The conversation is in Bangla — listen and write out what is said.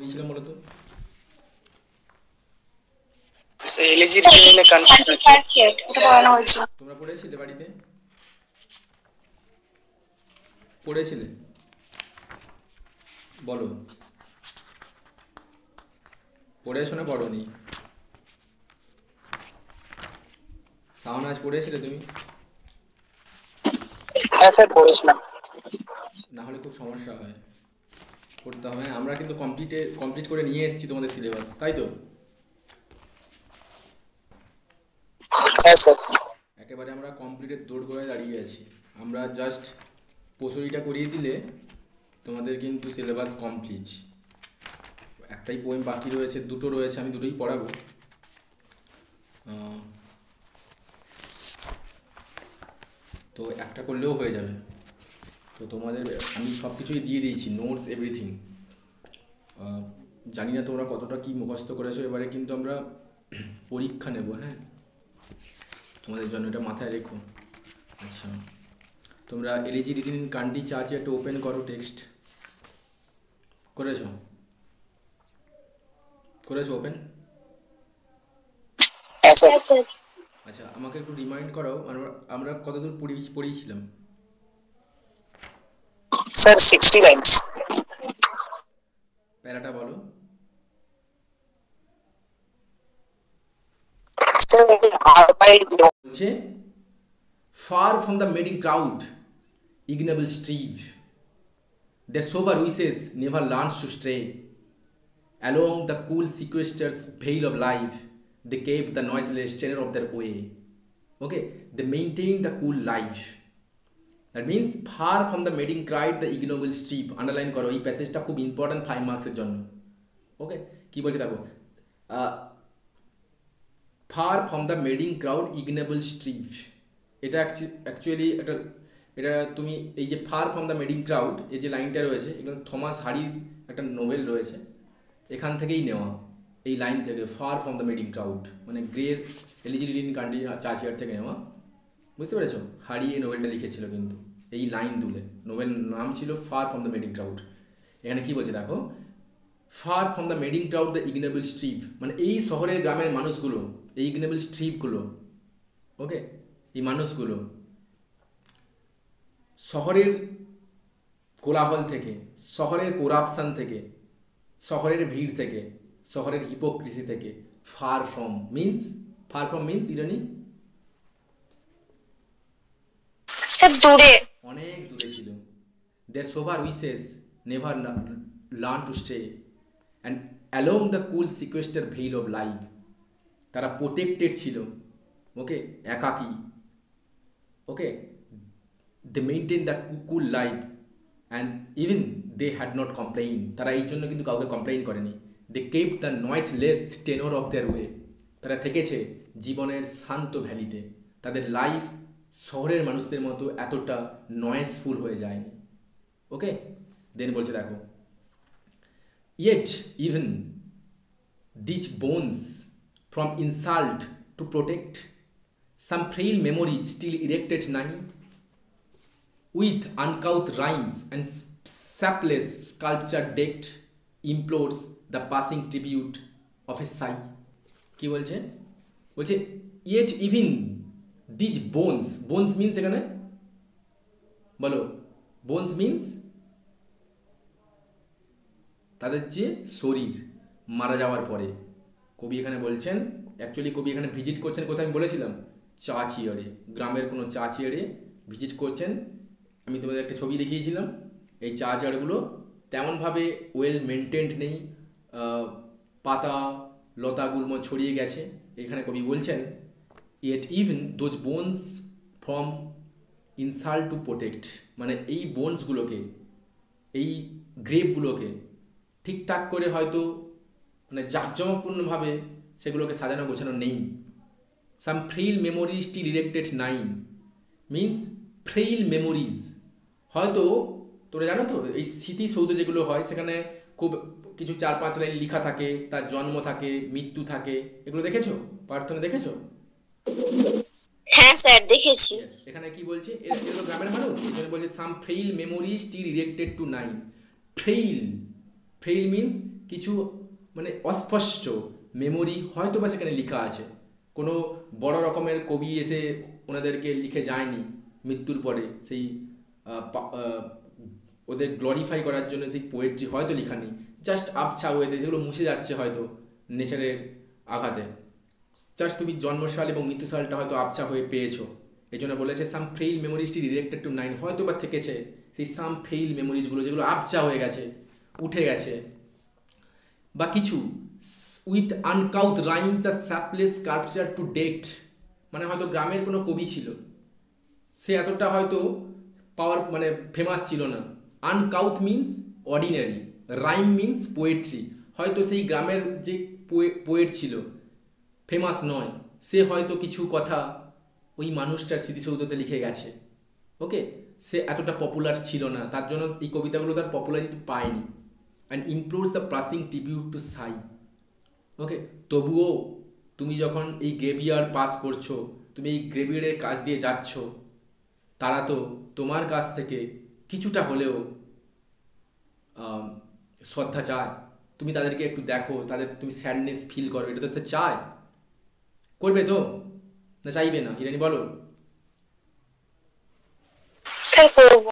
পড়িয়েছিলাম বলো তো? তোমরা পড়েছিলে বাড়িতে? পড়েছিলে? বলো, পড়েছো না পড়োনি? শাহনাজ পড়েছিলে তুমি? হ্যাঁ স্যার পড়েছিলাম। না হলে খুব সমস্যা হয়, পড়তে হবে। আমরা কিন্তু কমপ্লিট করে নিয়ে এসেছি তোমাদের সিলেবাস, তাই তো? হ্যাঁ স্যার। একেবারে আমরা কমপ্লিটের দৌড় করে দাঁড়িয়ে আছি। আমরা জাস্ট প্রচুরিটা করিয়ে দিলে তোমাদের কিন্তু সিলেবাস কমপ্লিট। একটাই পোয়েম বাকি রয়েছে, দুটো রয়েছে, আমি দুটোই পড়াবো। তো একটা করলেও হয়ে যাবে। তো তোমাদের আমি সব কিছুই দিয়ে দিয়েছি, নোটস এভরিথিং। জানি না তোমরা কতটা কি মুখস্থ করেছো, এবারে কিন্তু আমরা পরীক্ষা নেব। হ্যাঁ, তোমাদের জন্য এটা মাথায় রেখো। আচ্ছা, তোমরা এলিজিবিলিটি ইন কান্ট্রি চার্জ একটা ওপেন করো, টেক্সট করেছো? ওপেন? হ্যাঁ স্যার। আচ্ছা, আমাকে একটু রিমাইন্ড করাও, আমরা কতদূর পড়িয়েছিলাম? Sir 60 lines. প্যারাটা বলো। বলছে, far from the madding crowd ignoble strive, their sober wishes never learns to stray. Along the cool sequester's veil of life, they kept the noiseless tenor of their way. Okay, they maintain the cool life. That means far from the mating cried the ignoble strive. Underline করো, এই প্যাসেজটা খুব ইম্পর্টেন্ট 5 মার্কসের জন্য। ওকে, কি বলছে দেখো, far from the madding crowd ইগনেবল স্ট্রিভ। এটা অ্যাকচুয়ালি এটা তুমি এই যে fur from the madding crowd, এই যে লাইনটা রয়েছে, এগুলো থমাস হারির একটা নোবেল রয়েছে, এখান থেকেই নেওয়া। এই লাইন থেকে, fur from the madding crowd, মানে গ্রেট এলিজিবিলিটি ইন কান্ট্রি চার্চিয়ার থেকে নেওয়া। বুঝতে পেরেছো? হারি এই নোবেলটা লিখেছিল কিন্তু এই লাইন তুলে। নোবেল নাম ছিল far from the madding crowd. এখানে কি বলছে দেখো, far from the madding crowd the ignoble strife, মানে এই শহরের গ্রামের মানুষগুলো, এই ইগনেবল স্ট্রিপগুলো, ওকে, এই মানুষগুলো শহরের কোলাহল থেকে, শহরের করাপশান থেকে, শহরের ভিড় থেকে, শহরের হিপোক্রিসি থেকে ফার ফ্রম মিন্স ইরানি দূরে, অনেক দূরে ছিল। their sober wishes never learn to stray, and along the cool sequestered veil of life, তারা প্রোটেক্টেড ছিল, ওকে, একাকী, okay, they maintain the cool life and even they had not complain, তারা এই জন্য কিন্তু কাউকে কমপ্লেইন করেনি। They kept the noiseless tenor of their way, তারা থেকেছে জীবনের শান্ত ভ্যালিতে। তাদের লাইফ শহরের মানুষদের মতো এতটা নয়েজফুল হয়ে যায়নি। ওকে, দেন বলছে দেখো, yet even these bones from insult to protect, some frail memories still erected nigh, with uncouth rhymes and sapless sculpture decked, implores the passing tribute of a sigh. কি বলছে? বলছে yet even these bones means এখানে বলো, bones means তাদের যে শরীর মারা যাওয়ার পরে। কবি এখানে বলছেন, অ্যাকচুয়ালি কবি এখানে ভিজিট করছেন কোথায়, আমি বলেছিলাম চাচিয়ারে, গ্রামের কোনো চাচিয়ারে ভিজিট করছেন। আমি তোমাদের একটা ছবি দেখিয়েছিলাম। এই চাচিয়ারগুলো তেমনভাবে ওয়েল মেনটেন্ড নেই, পাতা লতাগুল্ম ছড়িয়ে গেছে। এখানে কবি বলছেন yet even those bones from insult to protect, মানে এই বোনসগুলোকে, এই গ্রেভগুলোকে ঠিকঠাক করে হয়তো মানে জাঁকজমকপূর্ণভাবে সেগুলোকে সাজানো গোছানো নেই। Some frail memories still erected nigh, means frail memories, হয়তো তোমরা জানো তো এই স্মৃতিসৌধ যেগুলো হয় সেখানে খুব কিছু 4-5 লাইন লেখা থাকে, তার জন্ম থাকে, মৃত্যু থাকে, এগুলো দেখেছো? প্রার্থনা দেখেছো? হ্যাঁ স্যার দেখেছি। এখানে কি বলছে, এগুলো গ্রামের মানুষ, এখানে বলছে some frail memories still erected to nigh. Frail means কিছু মানে অস্পষ্ট মেমোরি হয়তো বা সেখানে লেখা আছে। কোনো বড় রকমের কবি এসে ওনাদেরকে লিখে যায়নি মৃত্যুর পরে, সেই ওদের গ্লোরিফাই করার জন্য সেই পোয়েট্রি হয়তো লেখা নেই, জাস্ট আবছা ওয়েতে যেগুলো মুছে যাচ্ছে হয়তো নেচারের আঘাতে। জাস্ট তুমি জন্মসাল এবং মৃত্যুসালটা হয়তো আবছা হয়ে পেয়েছো, এই জন্য বলেছে সাম ফেইল মেমোরিজটি রিলেটেড টু 9, হয়তো বা থেকেছে সেই সাম ফেইল মেমোরিজগুলো যেগুলো আবছা হয়ে গেছে, উঠে গেছে। বা কিছু with uncouth rhymes the shapeless sculpture to date, মানে হয়তো গ্রামের কোনো কবি ছিল, সে এতটা হয়তো পাওয়ার মানে ফেমাস ছিল না। Uncouth means ordinary, rhyme means poetry, হয়তো সেই গ্রামের যে পোয়েট ছিল ফেমাস নয়, সে হয়তো কিছু কথা ওই মানুষটার স্মৃতিসৌধতে লিখে গেছে। ওকে, সে এতটা পপুলার ছিল না, তার জন্য এই কবিতাগুলো তার পপুলারিটি পায়নি। And implores the passing tribute to sigh. Okay, তবুও তুমি যখন এই গ্রেভিয়ার পাস করছো, তুমি এই গ্রেভিয়ারের কাছ দিয়ে যাচ্ছ, তারা তো তোমার কাছ থেকে কিছুটা হলেও শ্রদ্ধা চায়, তুমি তাদেরকে একটু দেখো, তাদের তুমি স্যাডনেস ফিল করো, এটা তো সে চায়, করবে তো, না চাইবে না? ইরানি বলো। স্যার করবো।